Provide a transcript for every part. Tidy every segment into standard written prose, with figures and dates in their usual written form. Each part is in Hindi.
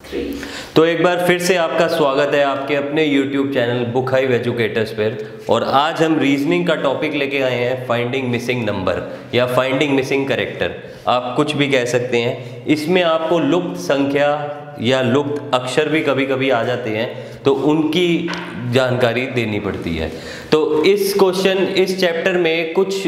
तो एक बार फिर से आपका स्वागत है आपके अपने YouTube channel book hive educators पर। और आज हम रीजनिंग का टॉपिक लेके आए हैं, फाइंडिंग मिसिंग नंबर या फाइंडिंग मिसिंग कैरेक्टर, आप कुछ भी कह सकते हैं। इसमें आपको लुप्त संख्या या लुप्त अक्षर भी कभी कभी आ जाते हैं, तो उनकी जानकारी देनी पड़ती है। तो इस चैप्टर में कुछ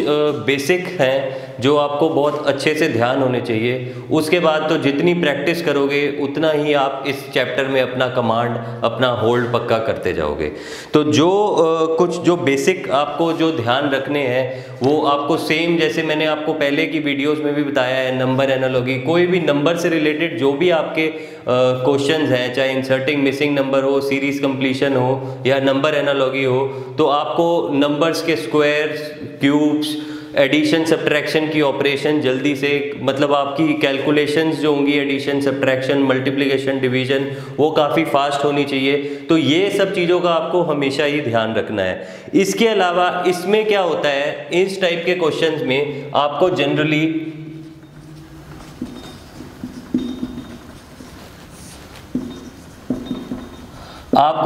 बेसिक हैं जो आपको बहुत अच्छे से ध्यान होने चाहिए। उसके बाद तो जितनी प्रैक्टिस करोगे उतना ही आप इस चैप्टर में अपना कमांड, अपना होल्ड पक्का करते जाओगे। तो जो बेसिक आपको जो ध्यान रखने हैं वो आपको सेम जैसे मैंने आपको पहले की वीडियोस में भी बताया है, नंबर एनालॉजी, कोई भी नंबर से रिलेटेड जो भी आपके क्वेश्चंस हैं, चाहे इंसर्टिंग मिसिंग नंबर हो, सीरीज कंप्लीशन हो या नंबर एनालॉजी हो, तो आपको नंबर्स के स्क्वायर्स, क्यूब्स, एडिशन सब्ट्रैक्शन की ऑपरेशन जल्दी से, मतलब आपकी कैलकुलेशंस जो होंगी, एडिशन सब्ट्रैक्शन मल्टीप्लिकेशन डिवीजन, वो काफ़ी फास्ट होनी चाहिए। तो ये सब चीज़ों का आपको हमेशा ही ध्यान रखना है। इसके अलावा इसमें क्या होता है, इस टाइप के क्वेश्चंस में आपको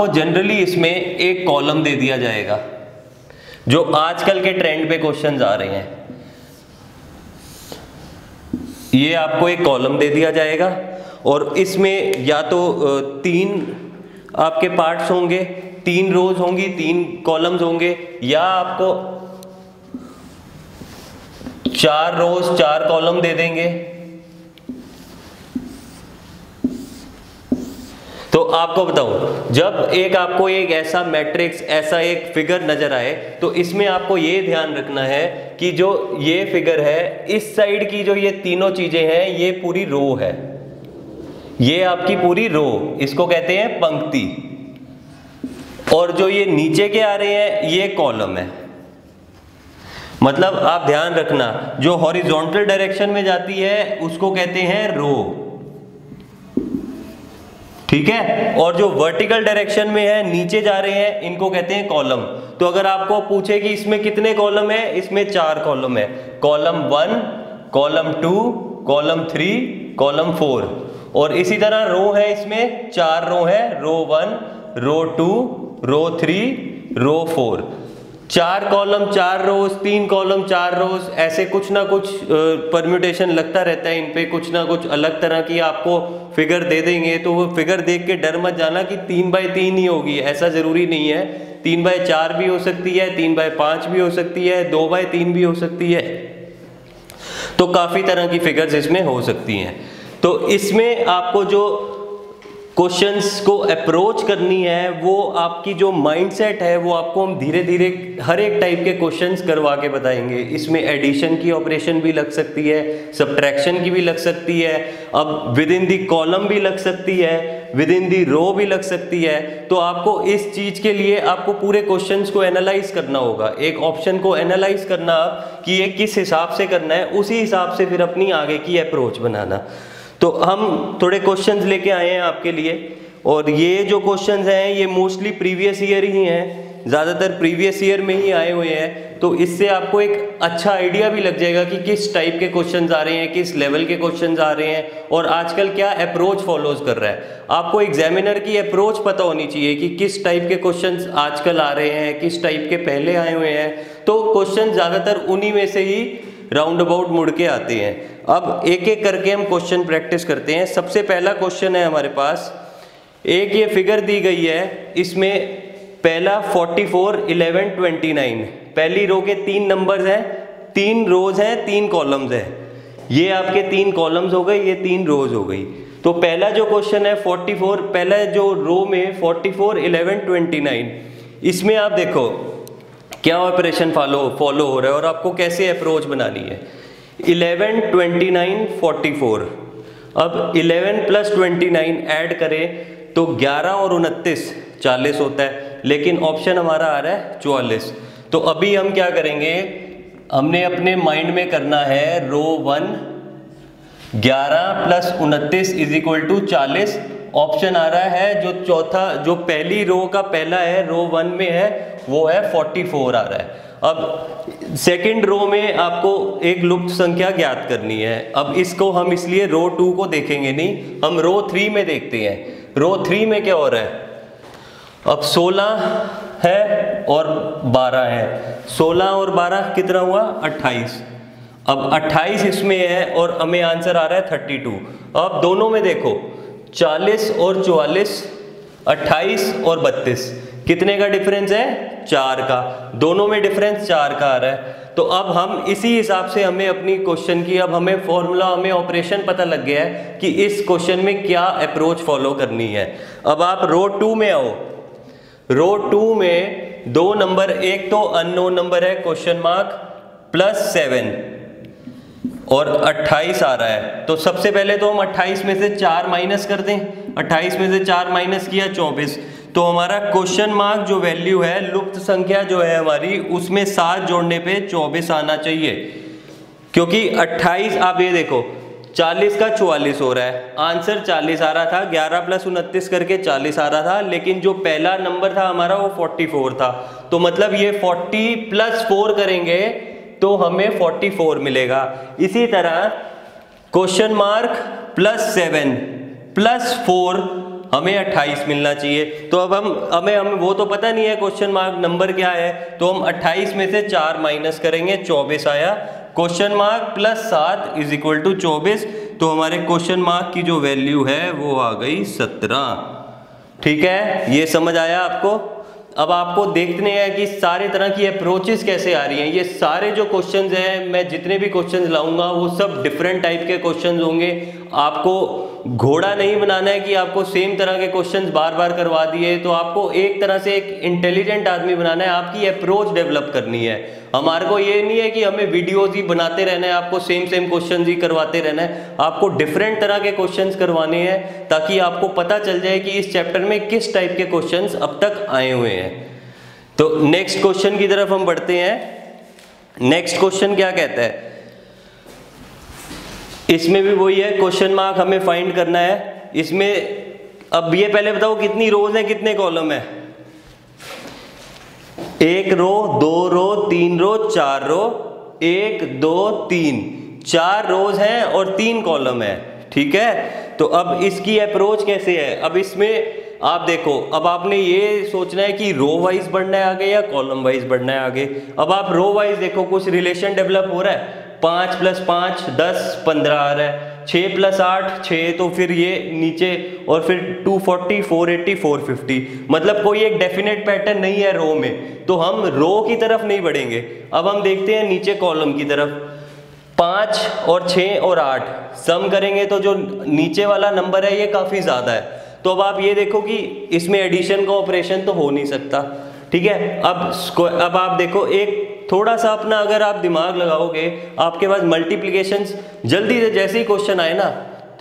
जनरली इसमें एक कॉलम दे दिया जाएगा। जो आजकल के ट्रेंड पे क्वेश्चंस आ रहे हैं, ये आपको एक कॉलम दे दिया जाएगा और इसमें या तो 3 आपके पार्ट्स होंगे, 3 रोज होंगी, 3 कॉलम्स होंगे, या आपको 4 रोज 4 कॉलम दे देंगे। तो आपको बताऊं, जब आपको एक ऐसा मैट्रिक्स, ऐसा एक फिगर नजर आए, तो इसमें आपको ये ध्यान रखना है कि जो ये फिगर है, इस साइड की जो ये तीनों चीजें हैं, ये पूरी रो है, ये आपकी पूरी रो, इसको कहते हैं पंक्ति। और जो ये नीचे के आ रहे हैं, ये कॉलम है। मतलब आप ध्यान रखना, जो हॉरिजॉन्टल डायरेक्शन में जाती है उसको कहते हैं रो, ठीक है, और जो वर्टिकल डायरेक्शन में है, नीचे जा रहे हैं, इनको कहते हैं कॉलम। तो अगर आपको पूछे कि इसमें कितने कॉलम है, इसमें 4 कॉलम है, कॉलम 1, कॉलम 2, कॉलम 3, कॉलम 4। और इसी तरह रो है, इसमें 4 रो है, रो 1, रो 2, रो 3, रो 4। 4 कॉलम 4 रोज, 3 कॉलम 4 रोज, ऐसे कुछ ना कुछ परम्यूटेशन लगता रहता है। इन पे कुछ ना कुछ अलग तरह की आपको फिगर दे देंगे, तो वो फिगर देख के डर मत जाना कि 3x3 ही होगी, ऐसा जरूरी नहीं है। 3x4 भी हो सकती है, 3x5 भी हो सकती है, 2x3 भी हो सकती है। तो काफी तरह की फिगर्स इसमें हो सकती हैं। तो इसमें आपको जो क्वेश्चंस को अप्रोच करनी है, वो आपकी जो माइंडसेट है, वो आपको हम धीरे धीरे हर एक टाइप के क्वेश्चंस करवा के बताएंगे। इसमें एडिशन की ऑपरेशन भी लग सकती है, सब्ट्रैक्शन की भी लग सकती है, अब विद इन दी कॉलम भी लग सकती है, विद इन दी रो भी लग सकती है। तो आपको इस चीज के लिए आपको पूरे क्वेश्चंस को एनालाइज करना होगा, एक ऑप्शन को एनालाइज करना कि ये किस हिसाब से करना है, उसी हिसाब से फिर अपनी आगे की अप्रोच बनाना। तो हम थोड़े क्वेश्चंस लेके आए हैं आपके लिए, और ये जो क्वेश्चंस हैं ये मोस्टली प्रीवियस ईयर ही हैं, ज़्यादातर प्रीवियस ईयर में ही आए हुए हैं। तो इससे आपको एक अच्छा आइडिया भी लग जाएगा कि किस टाइप के क्वेश्चंस आ रहे हैं, किस लेवल के क्वेश्चंस आ रहे हैं, और आजकल क्या अप्रोच फॉलोज कर रहा है। आपको एग्जामिनर की अप्रोच पता होनी चाहिए कि किस टाइप के क्वेश्चंस आजकल आ रहे हैं, किस टाइप के पहले आए हुए हैं। तो क्वेश्चन ज़्यादातर उन्हीं में से ही राउंड अबाउट मुड़ के आते हैं। अब एक एक करके हम क्वेश्चन प्रैक्टिस करते हैं। सबसे पहला क्वेश्चन है हमारे पास, एक ये फिगर दी गई है, इसमें पहला 44, 11, 29, पहली रो के 3 नंबर्स हैं, 3 रोज हैं, 3 कॉलम्स हैं। ये आपके 3 कॉलम्स हो गए, ये 3 रोज हो गई। तो पहला जो क्वेश्चन है 44, पहला जो रो में 44, 11, 29, इसमें आप देखो क्या ऑपरेशन फॉलो हो रहा है और आपको कैसे अप्रोच बनानी है। 11, 29, 44, अब 11 प्लस 29 ऐड करें तो 11 और 29 40 होता है, लेकिन ऑप्शन हमारा आ रहा है 44। तो अभी हम क्या करेंगे, हमने अपने माइंड में करना है row 1 11 plus 29 is equal to 40। Option आ रहा है जो चौथा, जो पहली रो का पहला है, रो 1 में है, वो है 44 आ रहा है। अब सेकंड रो में आपको एक लुप्त संख्या ज्ञात करनी है। अब इसको हम इसलिए रो 2 को देखेंगे नहीं, हम रो 3 में देखते हैं। रो 3 में क्या हो रहा है, अब 16 है और 12 है, 16 और 12 कितना हुआ 28। अब 28 इसमें है और हमें आंसर आ रहा है 32। अब दोनों में देखो 40 और 44, 28 और 32, कितने का डिफरेंस है 4 का, दोनों में डिफरेंस 4 का आ रहा है। तो अब हम इसी हिसाब से हमें अपनी क्वेश्चन की, अब हमें फॉर्मूला, हमें ऑपरेशन पता लग गया है कि इस क्वेश्चन में क्या अप्रोच फॉलो करनी है। अब आप रो 2 में आओ। रो 2 में दो नंबर, एक तो अननोन नंबर है क्वेश्चन मार्क +7 और 28 आ रहा है। तो सबसे पहले तो हम 28 में से 4 माइनस कर दें। 28 में से 4 माइनस किया 24। तो हमारा क्वेश्चन मार्क जो वैल्यू है, लुप्त संख्या जो है हमारी, उसमें 7 जोड़ने पे 24 आना चाहिए। क्योंकि 28, आप ये देखो 40 का 44 हो रहा है, आंसर 40 आ रहा था, 11 + 29 करके 40 आ रहा था, लेकिन जो पहला नंबर था हमारा वो 44 था। तो मतलब ये 40 + 4 करेंगे तो हमें 44 मिलेगा। इसी तरह क्वेश्चन मार्क +7 + 4 हमें 28 मिलना चाहिए। तो अब हमें वो तो पता नहीं है क्वेश्चन मार्क नंबर क्या है, तो हम 28 में से 4 माइनस करेंगे, 24 आया। Question mark +7 = 24। तो हमारे क्वेश्चन मार्क की जो वैल्यू है वो आ गई 17। ठीक है, ये समझ आया आपको। अब आपको देखने हैं कि सारे तरह की अप्रोचेस कैसे आ रही हैं। ये सारे जो क्वेश्चंस हैं, मैं जितने भी क्वेश्चंस लाऊंगा वो सब डिफरेंट टाइप के क्वेश्चंस होंगे। आपको घोड़ा नहीं बनाना है कि आपको सेम तरह के क्वेश्चंस बार बार करवा दिए। तो आपको एक तरह से एक इंटेलिजेंट आदमी बनाना है, आपकी अप्रोच डेवलप करनी है। हमारे को ये नहीं है कि हमें वीडियोज ही बनाते रहना है, आपको सेम क्वेश्चंस ही करवाते रहना है। आपको डिफरेंट तरह के क्वेश्चंस करवाने हैं ताकि आपको पता चल जाए कि इस चैप्टर में किस टाइप के क्वेश्चंस अब तक आए हुए हैं। तो नेक्स्ट क्वेश्चन की तरफ हम बढ़ते हैं। नेक्स्ट क्वेश्चन क्या कहता है, इसमें भी वही है, क्वेश्चन मार्क हमें फाइंड करना है। इसमें अब ये पहले बताओ कितनी रोज है, कितने कॉलम है। 1 रो, 2 रो, 3 रो, 4 रो, 1 2 3, 4 रोज हैं और 3 कॉलम है। ठीक है, तो अब इसकी अप्रोच कैसे है। अब इसमें आप देखो, अब आपने ये सोचना है कि रो वाइज बढ़ना है आगे या कॉलम वाइज बढ़ना है आगे। अब आप रो वाइज देखो, कुछ रिलेशन डेवलप हो रहा है। 5 + 5 10 15 आ रहा है, 6 + 8 6, तो फिर ये नीचे, और फिर 240 480 450, मतलब कोई एक डेफिनेट पैटर्न नहीं है रो में। तो हम रो की तरफ नहीं बढ़ेंगे। अब हम देखते हैं नीचे कॉलम की तरफ। 5 और 6 और 8 सम करेंगे तो जो नीचे वाला नंबर है ये काफी ज्यादा है। तो अब आप ये देखो कि इसमें एडिशन का ऑपरेशन तो हो नहीं सकता। ठीक है, अब आप देखो, एक थोड़ा सा अपना अगर आप दिमाग लगाओगे, आपके पास मल्टीप्लिकेशन जल्दी से, जैसे ही क्वेश्चन आए ना,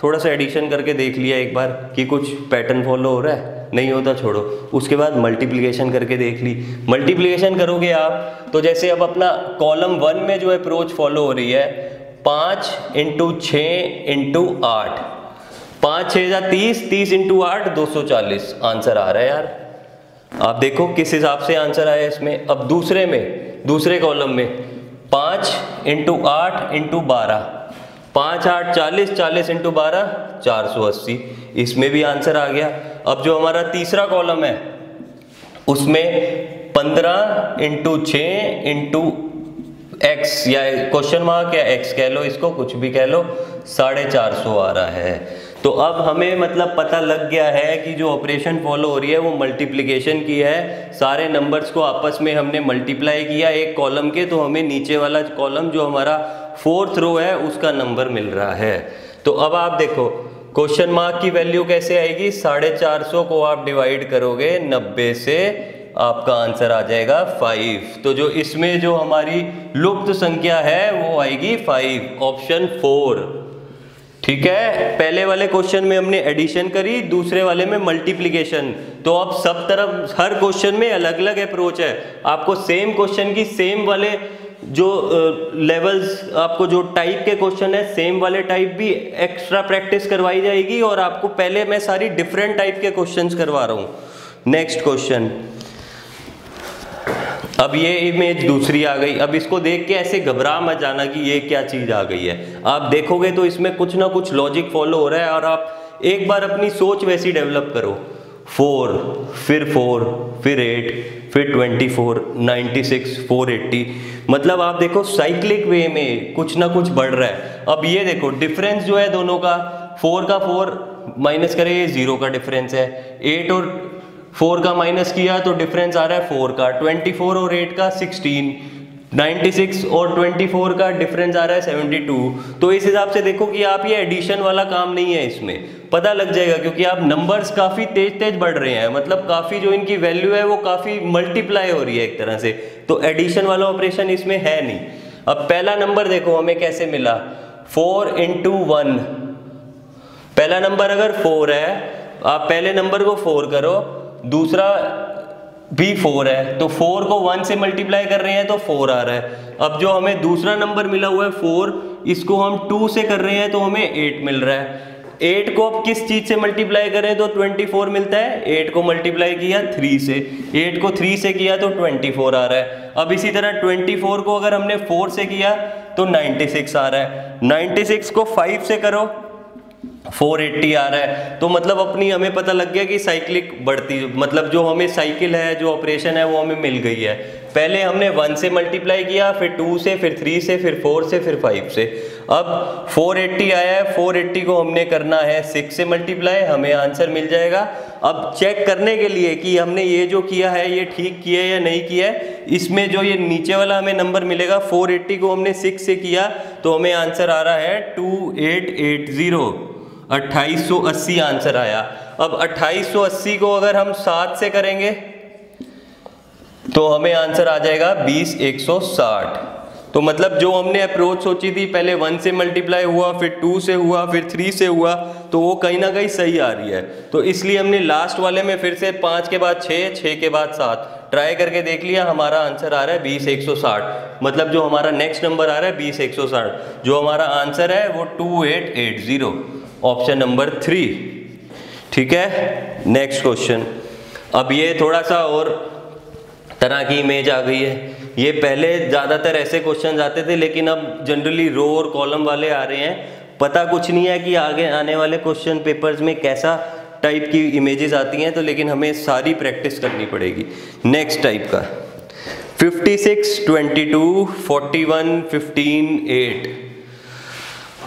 थोड़ा सा एडिशन करके देख लिया एक बार कि कुछ पैटर्न फॉलो हो रहा है, नहीं होता छोड़ो। उसके बाद मल्टीप्लिकेशन करके देख ली। मल्टीप्लिकेशन करोगे आप तो जैसे अब अपना कॉलम 1 में जो अप्रोच फॉलो हो रही है, 5 × 6 × 8, 5 6 = 30, 30 × 8 240 आंसर आ रहा है यार। आप देखो किस हिसाब से आंसर आया इसमें। अब दूसरे कॉलम में 5 × 8 × 12, 5 8 40, 40 × 12 480, इसमें भी आंसर आ गया। अब जो हमारा तीसरा कॉलम है उसमें 15 × 6 × x, या क्वेश्चन मार्क या x कह लो, इसको कुछ भी कह लो, 450 आ रहा है। तो अब हमें मतलब पता लग गया है कि जो ऑपरेशन फॉलो हो रही है वो मल्टीप्लिकेशन की है। सारे नंबर्स को आपस में हमने मल्टीप्लाई किया एक कॉलम के, तो हमें नीचे वाला कॉलम जो हमारा 4th रो है उसका नंबर मिल रहा है। तो अब आप देखो क्वेश्चन मार्क की वैल्यू कैसे आएगी, 450 को आप डिवाइड करोगे 90 से, आपका आंसर आ जाएगा 5। तो जो इसमें जो हमारी लुप्त संख्या है वो आएगी 5, ऑप्शन 4। ठीक है, पहले वाले क्वेश्चन में हमने एडिशन करी, दूसरे वाले में मल्टीप्लिकेशन। तो अब सब तरफ हर क्वेश्चन में अलग अलग अप्रोच है। आपको सेम क्वेश्चन की सेम वाले जो लेवल्स, आपको जो टाइप के क्वेश्चन है सेम वाले टाइप भी एक्स्ट्रा प्रैक्टिस करवाई जाएगी, और आपको पहले मैं सारी डिफरेंट टाइप के क्वेश्चंस करवा रहा हूँ। नेक्स्ट क्वेश्चन, अब ये इमेज दूसरी आ गई। अब इसको देख के ऐसे घबरा मत जाना कि ये क्या चीज आ गई है। आप देखोगे तो इसमें कुछ ना कुछ लॉजिक फॉलो हो रहा है, और आप एक बार अपनी सोच वैसी डेवलप करो। 4 फिर 8 फिर 24 96 480, मतलब आप देखो साइक्लिक वे में कुछ ना कुछ बढ़ रहा है। अब ये देखो डिफरेंस जो है दोनों का, 4 का 4 माइनस करें ये 0 का डिफरेंस है, 8 और 4 का माइनस किया तो डिफरेंस आ रहा है 4 का, 24 और 8 का 16, 96 और 24 का डिफरेंस आ रहा है 72। तो इस हिसाब से देखो कि आप ये एडिशन वाला काम नहीं है, इसमें पता लग जाएगा क्योंकि आप नंबर्स काफी तेज तेज बढ़ रहे हैं, मतलब काफी जो इनकी वैल्यू है वो काफी मल्टीप्लाई हो रही है एक तरह से, तो एडिशन वाला ऑपरेशन इसमें है नहीं। अब पहला नंबर देखो हमें कैसे मिला, 4 × 1। पहला नंबर अगर 4 है, आप पहले नंबर को 4 करो, दूसरा भी 4 है, तो 4 को 1 से मल्टीप्लाई कर रहे हैं तो 4 आ रहा है। अब जो हमें दूसरा नंबर मिला हुआ है 4, इसको हम 2 से कर रहे हैं तो हमें 8 मिल रहा है। 8 को अब किस चीज से मल्टीप्लाई करें तो 24 मिलता है, 8 को मल्टीप्लाई किया 3 से, 8 को 3 से किया तो 24 आ रहा है। अब इसी तरह 24 को अगर हमने 4 से किया तो 96 आ रहा है, 96 को 5 से करो 480 आ रहा है। तो मतलब अपनी हमें पता लग गया कि साइक्लिक बढ़ती, मतलब जो हमें साइकिल है, जो ऑपरेशन है वो हमें मिल गई है। पहले हमने 1 से मल्टीप्लाई किया, फिर 2 से, फिर 3 से, फिर 4 से, फिर 5 से। अब 480 आया है, 480 को हमने करना है 6 से मल्टीप्लाई, हमें आंसर मिल जाएगा। अब चेक करने के लिए कि हमने ये जो किया है ये ठीक किया है या नहीं किया है, इसमें जो ये नीचे वाला हमें नंबर मिलेगा 480 को हमने 6 से किया तो हमें आंसर आ रहा है 2880, 2880 आंसर आया। अब 2880 को अगर हम 7 से करेंगे तो हमें आंसर आ जाएगा 20160। तो मतलब जो हमने अप्रोच सोची थी, पहले 1 से मल्टीप्लाई हुआ, फिर 2 से हुआ, फिर 3 से हुआ, तो वो कहीं ना कहीं सही आ रही है। तो इसलिए हमने लास्ट वाले में फिर से 5 के बाद 6, 6 के बाद 7 ट्राई करके देख लिया, हमारा आंसर आ रहा है 20160। मतलब जो हमारा नेक्स्ट नंबर आ रहा है 20160, जो हमारा आंसर है वो 2880, ऑप्शन नंबर 3। ठीक है, नेक्स्ट क्वेश्चन। अब ये थोड़ा सा और तरह की इमेज आ गई है। ये पहले ज़्यादातर ऐसे क्वेश्चन आते थे, लेकिन अब जनरली रो और कॉलम वाले आ रहे हैं। पता कुछ नहीं है कि आगे आने वाले क्वेश्चन पेपर्स में कैसा टाइप की इमेजेस आती हैं, तो लेकिन हमें सारी प्रैक्टिस करनी पड़ेगी। नेक्स्ट टाइप का 56, 22, 41, 15, 8।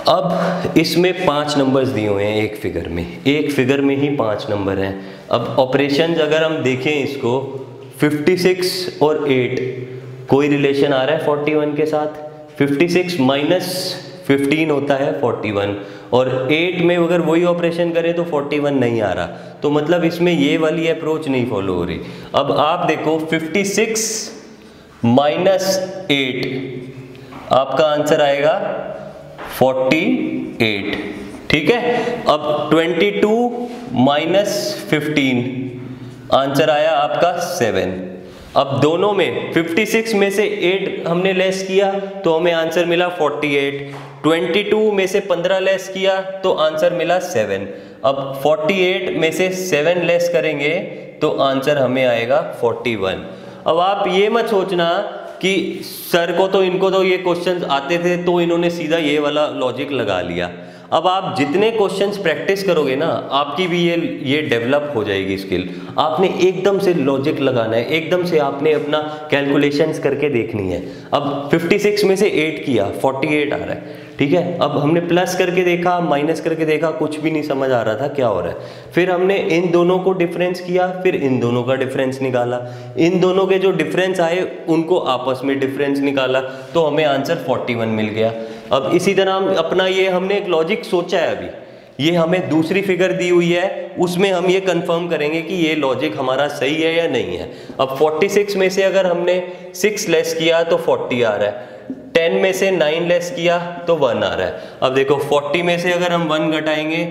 अब इसमें 5 नंबर्स दिए हुए हैं एक फिगर में, एक फिगर में ही 5 नंबर हैं। अब ऑपरेशन अगर हम देखें इसको, 56 और 8 कोई रिलेशन आ रहा है 41 के साथ, 56 माइनस 15 होता है 41, और 8 में अगर वही ऑपरेशन करें तो 41 नहीं आ रहा, तो मतलब इसमें ये वाली अप्रोच नहीं फॉलो हो रही। अब आप देखो 56 माइनस 8, आपका आंसर आएगा 48। ठीक है, अब 22 माइनस 15, आंसर आया आपका 7। अब दोनों में 56 में से 8 हमने लेस किया तो हमें आंसर मिला 48, 22 में से 15 लेस किया तो आंसर मिला 7। अब 48 में से 7 लेस करेंगे तो आंसर हमें आएगा 41। अब आप ये मत सोचना कि सर को तो इनको तो ये क्वेश्चंस आते थे तो इन्होंने सीधा ये वाला लॉजिक लगा लिया। अब आप जितने क्वेश्चंस प्रैक्टिस करोगे ना, आपकी भी ये डेवलप हो जाएगी स्किल। आपने एकदम से लॉजिक लगाना है, एकदम से आपने अपना कैलकुलेशंस करके देखनी है। अब 56 में से 8 किया, 48 आ रहा है। ठीक है, अब हमने प्लस करके देखा, माइनस करके देखा, कुछ भी नहीं समझ आ रहा था क्या हो रहा है। फिर हमने इन दोनों को डिफरेंस किया, फिर इन दोनों का डिफरेंस निकाला, इन दोनों के जो डिफरेंस आए उनको आपस में डिफरेंस निकाला, तो हमें आंसर 41 मिल गया। अब इसी तरह हम अपना ये हमने एक लॉजिक सोचा है, अभी ये हमें दूसरी फिगर दी हुई है, उसमें हम ये कंफर्म करेंगे कि ये लॉजिक हमारा सही है या नहीं है। अब 46 में से अगर हमने 6 लेस किया तो 40 आ रहा है, 10 में से 9 लेस किया तो 1 आ रहा है। अब देखो 40 में से अगर हम 1 घटाएंगे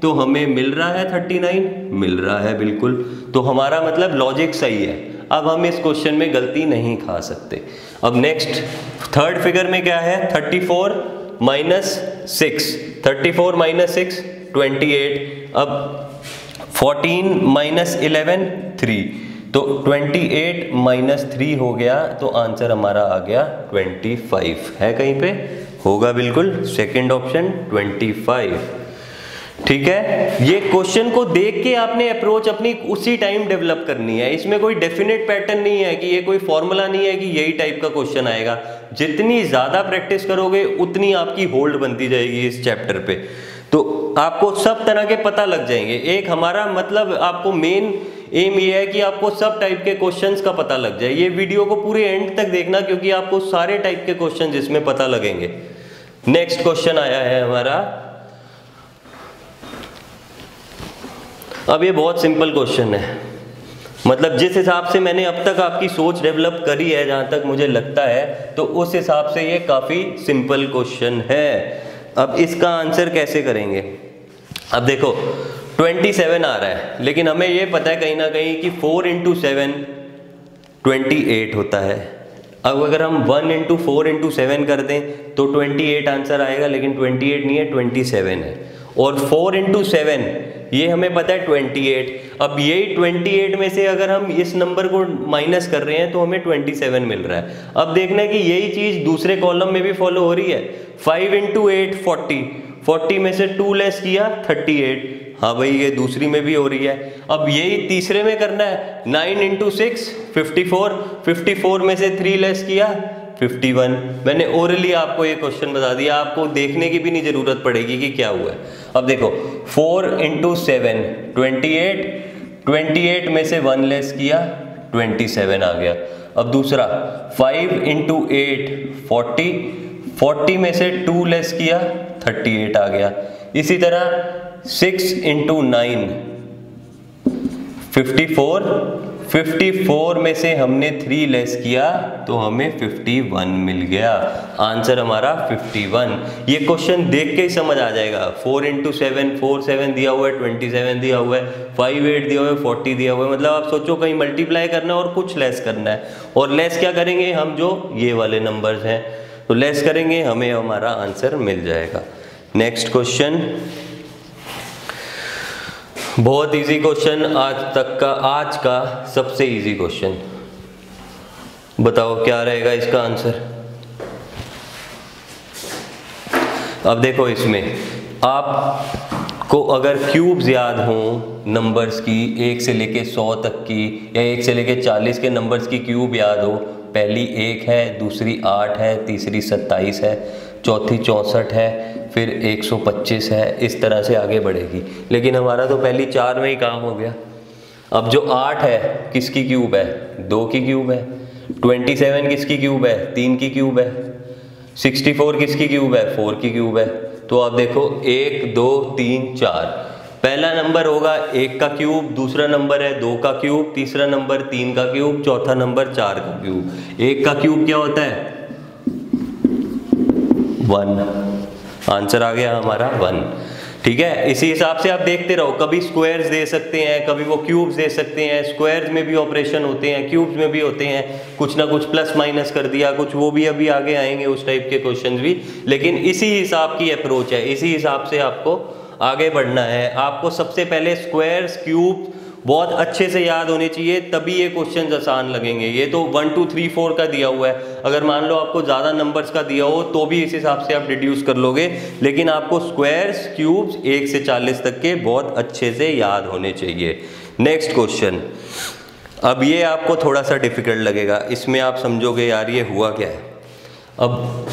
तो हमें मिल रहा है 39, मिल रहा है बिल्कुल, तो हमारा मतलब लॉजिक सही है। अब हम इस क्वेश्चन में गलती नहीं खा सकते। अब नेक्स्ट थर्ड फिगर में क्या है, 34 माइनस 6, 34 माइनस 6 28। अब 14 माइनस 11 3, तो 28 माइनस 3 हो गया, तो आंसर हमारा आ गया 25 है, कहीं पे होगा बिल्कुल सेकंड ऑप्शन 25। ठीक है, ये क्वेश्चन को देख के आपने अप्रोच अपनी उसी टाइम डेवलप करनी है। इसमें कोई डेफिनेट पैटर्न नहीं है कि ये कोई फॉर्मूला नहीं है कि यही टाइप का क्वेश्चन आएगा। जितनी ज्यादा प्रैक्टिस करोगे उतनी आपकी होल्ड बनती जाएगी इस चैप्टर पे, तो आपको सब तरह के पता लग जाएंगे। एक हमारा मतलब आपको मेन एम ये है कि आपको सब टाइप के क्वेश्चंस का पता लग जाए। ये वीडियो को पूरे एंड तक देखना, क्योंकि आपको सारे टाइप के क्वेश्चंस इसमें पता लगेंगे। नेक्स्ट क्वेश्चन आया है हमारा, अब ये बहुत सिंपल क्वेश्चन है, मतलब जिस हिसाब से मैंने अब तक आपकी सोच डेवलप करी है, जहां तक मुझे लगता है, तो उस हिसाब से ये काफी सिंपल क्वेश्चन है। अब इसका आंसर कैसे करेंगे? अब देखो 27 आ रहा है, लेकिन हमें ये पता है कहीं ना कहीं कि 4 × 7 28 होता है। अब अगर हम 1 × 4 × 7 कर दें तो 28 आंसर आएगा, लेकिन 28 नहीं है, 27 है। और 4 × 7 ये हमें पता है 28। अब यही 28 में से अगर हम इस नंबर को माइनस कर रहे हैं तो हमें 27 मिल रहा है। अब देखना है कि यही चीज दूसरे कॉलम में भी फॉलो हो रही है। 5 × 8 40, 40 में से 2 लेस किया 38, हाँ भाई ये दूसरी में भी हो रही है। अब यही तीसरे में करना है, 9 × 6 54, 54 में से 3 लेस किया 51। मैंने ओरली आपको ये क्वेश्चन बता दिया, आपको देखने की भी नहीं जरूरत पड़ेगी कि क्या हुआ है। अब देखो 4 × 7 28, 28 में से 1 लेस किया 27 आ गया। अब दूसरा 5 × 8 40, 40 में से 2 लेस किया 38 आ गया। इसी तरह 6 × 9 54, 54 में से हमने 3 लेस किया तो हमें 51 मिल गया। आंसर हमारा 51। ये क्वेश्चन देख के ही समझ आ जाएगा। 4 × 7 4 7 दिया हुआ है, 27 दिया हुआ है, 5 8 दिया हुआ है, 40 दिया हुआ है। मतलब आप सोचो कहीं मल्टीप्लाई करना है और कुछ लेस करना है, और लेस क्या करेंगे हम, जो ये वाले नंबर्स हैं तो लेस करेंगे, हमें हमारा आंसर मिल जाएगा। नेक्स्ट क्वेश्चन, बहुत इजी क्वेश्चन, आज का सबसे इजी क्वेश्चन। बताओ क्या रहेगा इसका आंसर। अब देखो इसमें आपको अगर क्यूब्स याद हो नंबर्स की, 1 से लेके 100 तक की या 1 से लेके 40 के नंबर्स की क्यूब याद हो, पहली 1 है, दूसरी 8 है, तीसरी 27 है, चौथी 64 है, फिर 125 है, इस तरह से आगे बढ़ेगी। लेकिन हमारा तो पहली 4 में ही काम हो गया। अब जो 8 है किसकी क्यूब है? 2 की क्यूब है। 27 किसकी क्यूब है? 3 की क्यूब है। 64 किसकी क्यूब है? 4 की क्यूब है। तो आप देखो 1 2 3 4, पहला नंबर होगा 1 का क्यूब, दूसरा नंबर है 2 का क्यूब, तीसरा नंबर 3 का क्यूब, चौथा नंबर 4 का क्यूब। 1 का क्यूब क्या होता है? 1। आंसर आ गया हमारा 1। ठीक है, इसी हिसाब से आप देखते रहो, कभी स्क्वायर्स दे सकते हैं, कभी वो क्यूब्स दे सकते हैं। स्क्वायर्स में भी ऑपरेशन होते हैं, क्यूब्स में भी होते हैं, कुछ ना कुछ प्लस माइनस कर दिया, कुछ वो भी अभी आगे आएंगे उस टाइप के क्वेश्चंस भी। लेकिन इसी हिसाब की अप्रोच है, इसी हिसाब से आपको आगे बढ़ना है। आपको सबसे पहले स्क्वायर्स क्यूब बहुत अच्छे से याद होने चाहिए, तभी ये क्वेश्चंस आसान लगेंगे। ये तो 1 2 3 4 का दिया हुआ है, अगर मान लो आपको ज़्यादा नंबर्स का दिया हो तो भी इस हिसाब से आप डिड्यूस कर लोगे। लेकिन आपको स्क्वायर्स क्यूब्स 1 से 40 तक के बहुत अच्छे से याद होने चाहिए। नेक्स्ट क्वेश्चन, अब ये आपको थोड़ा सा डिफिकल्ट लगेगा, इसमें आप समझोगे यार ये हुआ क्या है। अब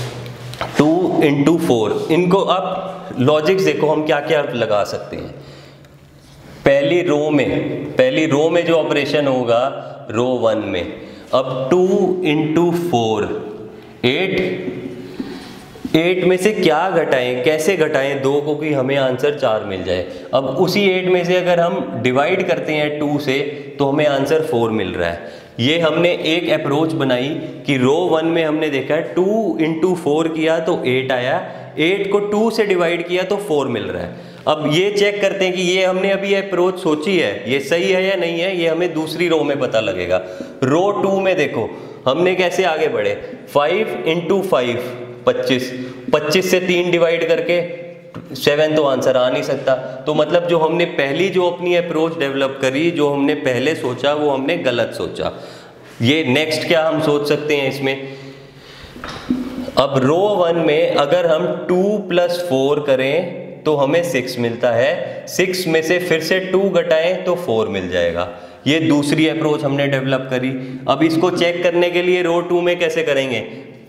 2 × 4, इनको आप लॉजिक्स देखो हम क्या क्या लगा सकते हैं। पहली रो में जो ऑपरेशन होगा रो 1 में, अब 2 × 4 8 में से क्या घटाएं, कैसे घटाएं 2 को कि हमें आंसर 4 मिल जाए। अब उसी 8 में से अगर हम डिवाइड करते हैं 2 से तो हमें आंसर 4 मिल रहा है। ये हमने एक अप्रोच बनाई कि रो 1 में हमने देखा 2 × 4 किया तो 8 आया, 8 को 2 से डिवाइड किया तो 4 मिल रहा है। अब ये चेक करते हैं कि ये हमने अभी अप्रोच सोची है ये सही है या नहीं है, ये हमें दूसरी रो में पता लगेगा। रो 2 में देखो हमने कैसे आगे बढ़े, 5 × 5 25, 25 से 3 डिवाइड करके 7 तो आंसर आ नहीं सकता। तो मतलब जो हमने पहली जो अपनी अप्रोच डेवलप करी, जो हमने पहले सोचा वो हमने गलत सोचा। ये नेक्स्ट क्या हम सोच सकते हैं इसमें, अब रो 1 में अगर हम 2 + 4 करें तो हमें 6 मिलता है, 6 में से फिर से 2 घटाएं तो 4 मिल जाएगा। ये दूसरी अप्रोच हमने डेवलप करी। अब इसको चेक करने के लिए रो 2 में कैसे करेंगे,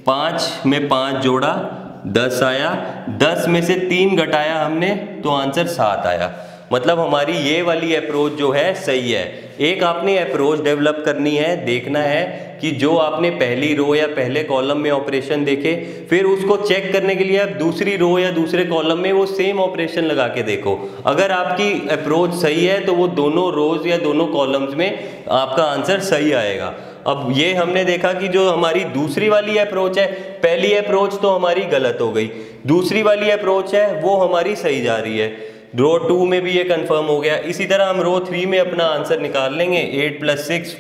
5 में 5 जोड़ा 10 आया, 10 में से 3 घटाया हमने तो आंसर 7 आया। मतलब हमारी ये वाली अप्रोच जो है सही है। एक आपने अप्रोच डेवलप करनी है, देखना है कि जो आपने पहली रो या पहले कॉलम में ऑपरेशन देखे, फिर उसको चेक करने के लिए आप दूसरी रो या दूसरे कॉलम में वो सेम ऑपरेशन लगा के देखो। अगर आपकी अप्रोच सही है तो वो दोनों रोज या दोनों कॉलम्स में आपका आंसर सही आएगा। अब ये हमने देखा कि जो हमारी दूसरी वाली अप्रोच है, पहली अप्रोच तो हमारी गलत हो गई, दूसरी वाली अप्रोच है वो हमारी सही जा रही है। रो 2 में भी ये कंफर्म हो गया। इसी तरह हम रो 3 में अपना आंसर निकाल लेंगे, 8 + 6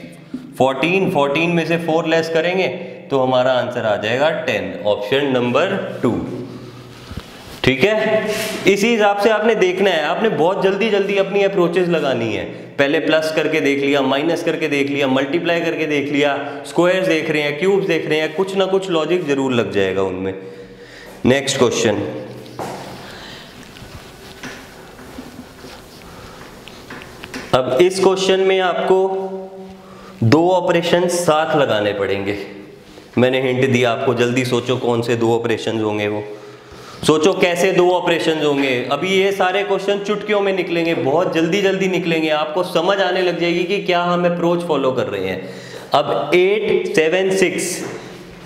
14, 14 में से 4 लेस करेंगे तो हमारा आंसर आ जाएगा 10, ऑप्शन नंबर 2। ठीक है, इसी हिसाब से आपने देखना है। आपने बहुत जल्दी जल्दी अपनी अप्रोचेस लगानी है। पहले प्लस करके देख लिया, माइनस करके देख लिया, मल्टीप्लाई करके देख लिया, स्क्वायर्स देख रहे हैं, क्यूब्स देख रहे हैं, कुछ ना कुछ लॉजिक जरूर लग जाएगा उनमें। नेक्स्ट क्वेश्चन, अब इस क्वेश्चन में आपको 2 ऑपरेशन साथ लगाने पड़ेंगे। मैंने हिंट दिया आपको, जल्दी सोचो कौन से 2 ऑपरेशन होंगे, वो सोचो कैसे 2 ऑपरेशन होंगे। अभी ये सारे क्वेश्चन चुटकियों में निकलेंगे, बहुत जल्दी जल्दी निकलेंगे, आपको समझ आने लग जाएगी कि क्या हम अप्रोच फॉलो कर रहे हैं। अब 8, 7, 6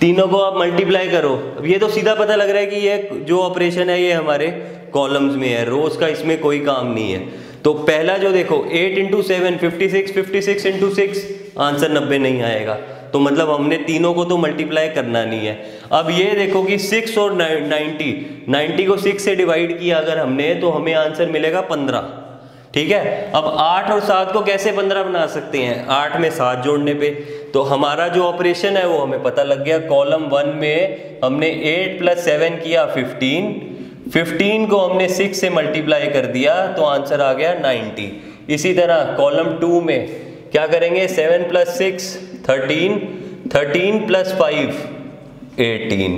तीनों को आप मल्टीप्लाई करो। अब ये तो सीधा पता लग रहा है कि ये जो ऑपरेशन है ये हमारे कॉलम्स में है, रोज का इसमें कोई काम नहीं है। तो पहला जो देखो 8 × 7 56, 56 × 6 आंसर 90 नहीं आएगा। तो मतलब हमने तीनों को तो मल्टीप्लाई करना नहीं है। अब ये देखो कि 6 और 90 को 6 से डिवाइड किया अगर हमने तो हमें आंसर मिलेगा 15। ठीक है, अब 8 और 7 को कैसे 15 बना सकते हैं, 8 में 7 जोड़ने पे। तो हमारा जो ऑपरेशन है वो हमें पता लग गया। कॉलम 1 में हमने 8 + 7 किया 15 को हमने 6 से मल्टीप्लाई कर दिया तो आंसर आ गया 90। इसी तरह कॉलम 2 में क्या करेंगे, 7 + 6 13 + 5 18,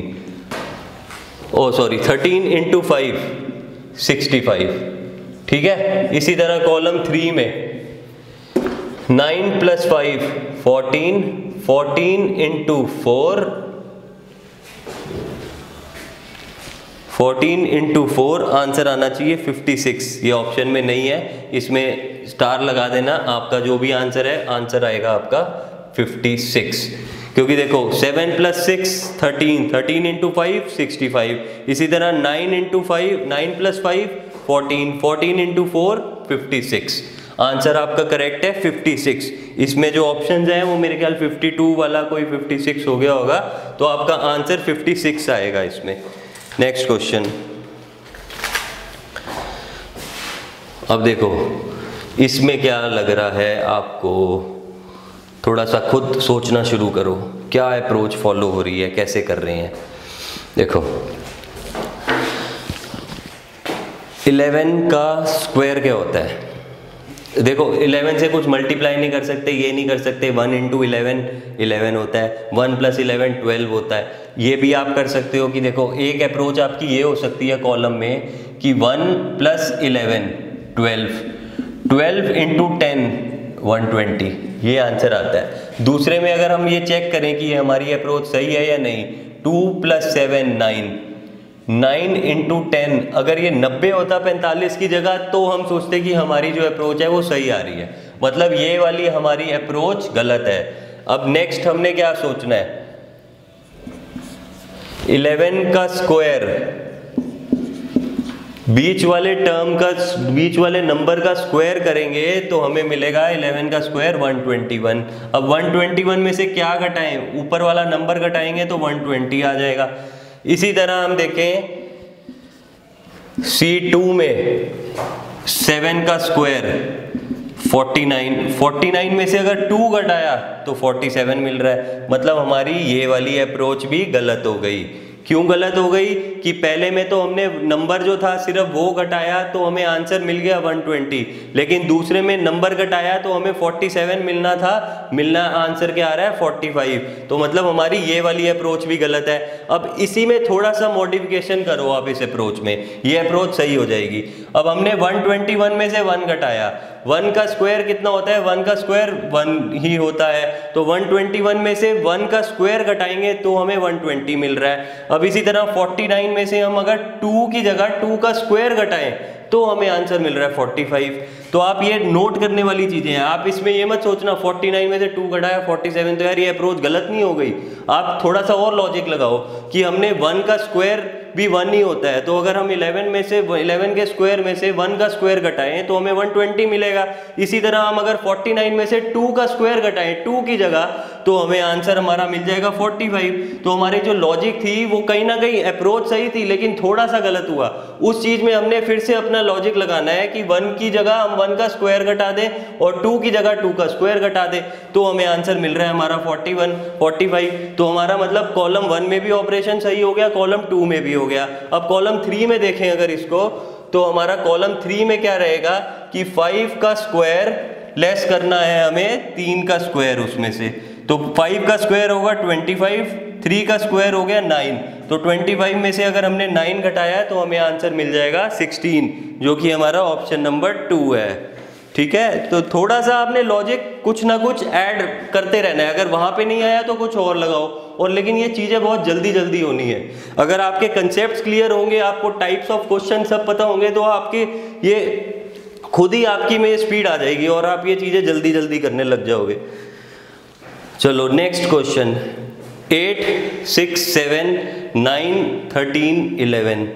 13 × 5 65। ठीक है, इसी तरह कॉलम 3 में 9 + 5 14 × 4 14 × 4 आंसर आना चाहिए 56। ये ऑप्शन में नहीं है, इसमें स्टार लगा देना। आपका जो भी आंसर है, आंसर आएगा आपका 56। क्योंकि देखो 7 + 6 13 × 5 65। इसी तरह 9 × 5 9 + 5 14 × 4 56। आंसर आपका करेक्ट है 56। इसमें जो ऑप्शंस हैं वो मेरे ख्याल 52 वाला कोई 56 हो गया होगा, तो आपका आंसर 56 आएगा इसमें। नेक्स्ट क्वेश्चन, अब देखो इसमें क्या लग रहा है आपको, थोड़ा सा खुद सोचना शुरू करो, क्या अप्रोच फॉलो हो रही है, कैसे कर रहे हैं। देखो 11 का स्क्वायर क्या होता है, देखो 11 से कुछ मल्टीप्लाई नहीं कर सकते, ये नहीं कर सकते। 1 × 11 11 होता है, 1 + 11 12 होता है। ये भी आप कर सकते हो कि देखो एक अप्रोच आपकी ये हो सकती है कॉलम में कि 1 + 11 12 12 × 10 120, ये आंसर आता है। दूसरे में अगर हम ये चेक करें कि ये हमारी अप्रोच सही है या नहीं, 2 + 7 9 × 10, अगर ये 90 होता 45 की जगह तो हम सोचते कि हमारी जो अप्रोच है वो सही आ रही है। मतलब ये वाली हमारी अप्रोच गलत है। अब नेक्स्ट हमने क्या सोचना है, 11 का स्क्वायर, बीच वाले नंबर का स्क्वायर करेंगे तो हमें मिलेगा 11 का स्क्वायर 121। अब 121 में से क्या घटाएं, ऊपर वाला नंबर घटाएंगे तो 120 आ जाएगा। इसी तरह हम देखें C2 में 7 का स्क्वायर 49 में से अगर 2 घटाया तो 47 मिल रहा है। मतलब हमारी ये वाली अप्रोच भी गलत हो गई। क्यों गलत हो गई, कि पहले में तो हमने नंबर जो था सिर्फ वो घटाया तो हमें आंसर मिल गया 120, लेकिन दूसरे में नंबर घटाया तो हमें 47 मिलना था, मिलना आंसर क्या आ रहा है 45। तो मतलब हमारी ये वाली अप्रोच भी गलत है। अब इसी में थोड़ा सा मॉडिफिकेशन करो आप इस अप्रोच में, ये अप्रोच सही हो जाएगी। अब हमने 121 में से 1 घटाया, 1 का स्क्वायर कितना होता है, 1 का स्क्वायर 1 ही होता है, तो 121 में से 1 का स्क्वायर घटाएंगे तो हमें 120 मिल रहा है। अब इसी तरह 49 में से हम अगर 2 की जगह 2 का स्क्वायर घटाएं तो हमें आंसर मिल रहा है 45। तो आप ये नोट करने वाली चीजें हैं, आप इसमें ये मत सोचना 49 में से 2 घटाया 47, तो यार ये अप्रोच गलत नहीं हो गई। आप थोड़ा सा और लॉजिक लगाओ कि हमने 1 का स्क्वायर भी 1 ही होता है, तो अगर हम 11 के स्क्वायर में से 1 का स्क्वायर घटाएं तो हमें 120 मिलेगा। इसी तरह हम अगर 49 में से 2 का स्क्वायर घटाएं 2 की जगह, तो हमें आंसर हमारा मिल जाएगा 45। तो हमारी जो लॉजिक थी वो कहीं ना कहीं अप्रोच सही थी, लेकिन थोड़ा सा गलत हुआ। उस चीज में हमने फिर से अपना लॉजिक लगाना है कि 1 की जगह हम 1 का स्क्वायर घटा दें और 2 की जगह 2 का स्क्वायर घटा दें, तो हमें आंसर मिल रहा है हमारा 45। तो हमारा मतलब कॉलम 1 में भी ऑपरेशन सही हो गया, कॉलम 2 में भी हो गया। अब कॉलम 3 में देखें अगर इसको, तो हमारा कॉलम 3 में क्या रहेगा कि 5 का स्क्वायर लेस करना है हमें 3 का स्क्वायर उसमें से, तो 5 का स्क्वायर होगा 25, 3 का स्क्वायर हो गया 9, तो 25 में से अगर हमने 9 घटाया तो हमें आंसर मिल जाएगा 16, जो कि हमारा ऑप्शन नंबर 2 है। ठीक है, तो थोड़ा सा आपने लॉजिक कुछ ना कुछ ऐड करते रहना है, अगर वहां पे नहीं आया तो कुछ और लगाओ, और लेकिन ये चीजें बहुत जल्दी जल्दी होनी है। अगर आपके कंसेप्ट्स क्लियर होंगे, आपको टाइप्स ऑफ क्वेश्चन सब पता होंगे, तो आपके ये खुद ही आपकी में स्पीड आ जाएगी और आप ये चीजें जल्दी जल्दी करने लग जाओगे। चलो नेक्स्ट क्वेश्चन, 8, 6, 7, 9, 13, 11।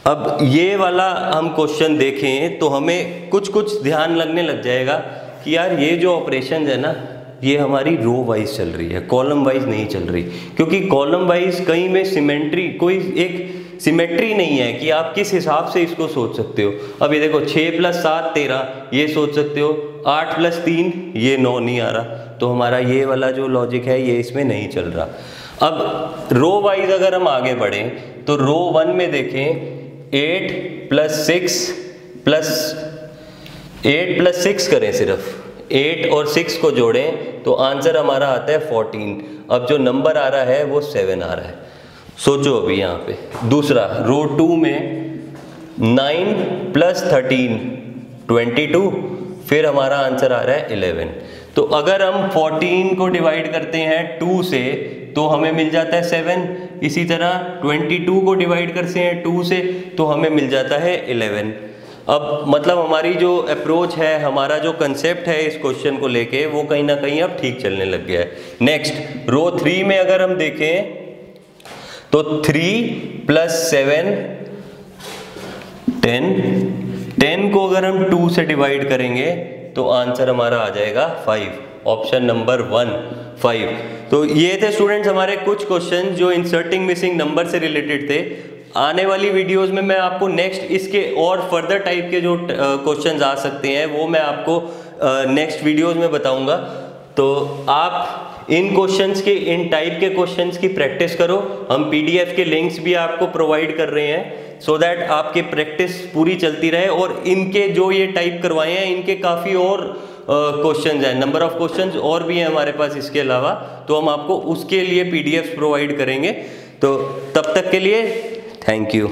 अब ये वाला हम क्वेश्चन देखें तो हमें कुछ कुछ ध्यान लगने लग जाएगा कि यार ये जो ऑपरेशन है ना, ये हमारी रो वाइज चल रही है, कॉलम वाइज नहीं चल रही, क्योंकि कॉलम वाइज कहीं में सिमेट्री, कोई एक सिमेट्री नहीं है कि आप किस हिसाब से इसको सोच सकते हो। अब ये देखो 6 + 7 13, ये सोच सकते हो, 8 + 3 ये 9 नहीं आ रहा, तो हमारा ये वाला जो लॉजिक है ये इसमें नहीं चल रहा। अब रो वाइज अगर हम आगे बढ़ें तो रो 1 में देखें 8 + 6 करें, सिर्फ 8 और 6 को जोड़ें तो आंसर हमारा आता है 14। अब जो नंबर आ रहा है वो 7 आ रहा है। सोचो अभी यहाँ पे दूसरा रो 2 में 9 + 13 22, फिर हमारा आंसर आ रहा है 11। तो अगर हम 14 को डिवाइड करते हैं 2 से तो हमें मिल जाता है 7, इसी तरह 22 को डिवाइड करते हैं 2 से तो हमें मिल जाता है 11। अब मतलब हमारी जो अप्रोच है, हमारा जो कंसेप्ट है इस क्वेश्चन को लेके, वो कहीं ना कहीं अब ठीक चलने लग गया है। नेक्स्ट रो 3 में अगर हम देखें तो 3 + 7 10 को अगर हम 2 से डिवाइड करेंगे तो आंसर हमारा आ जाएगा 5, ऑप्शन नंबर 1 5। तो ये थे स्टूडेंट्स हमारे कुछ क्वेश्चन जो इंसर्टिंग मिसिंग नंबर से रिलेटेड थे। आने वाली वीडियोस में मैं आपको नेक्स्ट इसके और फर्दर टाइप के जो क्वेश्चंस आ सकते हैं वो मैं आपको नेक्स्ट वीडियोस में बताऊंगा। तो आप इन क्वेश्चंस के, इन टाइप के क्वेश्चंस की प्रैक्टिस करो। हम पीडीएफ के लिंक्स भी आपको प्रोवाइड कर रहे हैं सो दैट आपके प्रैक्टिस पूरी चलती रहे। और इनके जो ये टाइप करवाए हैं इनके काफ़ी और क्वेश्चंस हैं, नंबर ऑफ क्वेश्चंस और भी हैं हमारे पास इसके अलावा, तो हम आपको उसके लिए पीडीएफ प्रोवाइड करेंगे। तो तब तक के लिए थैंक यू।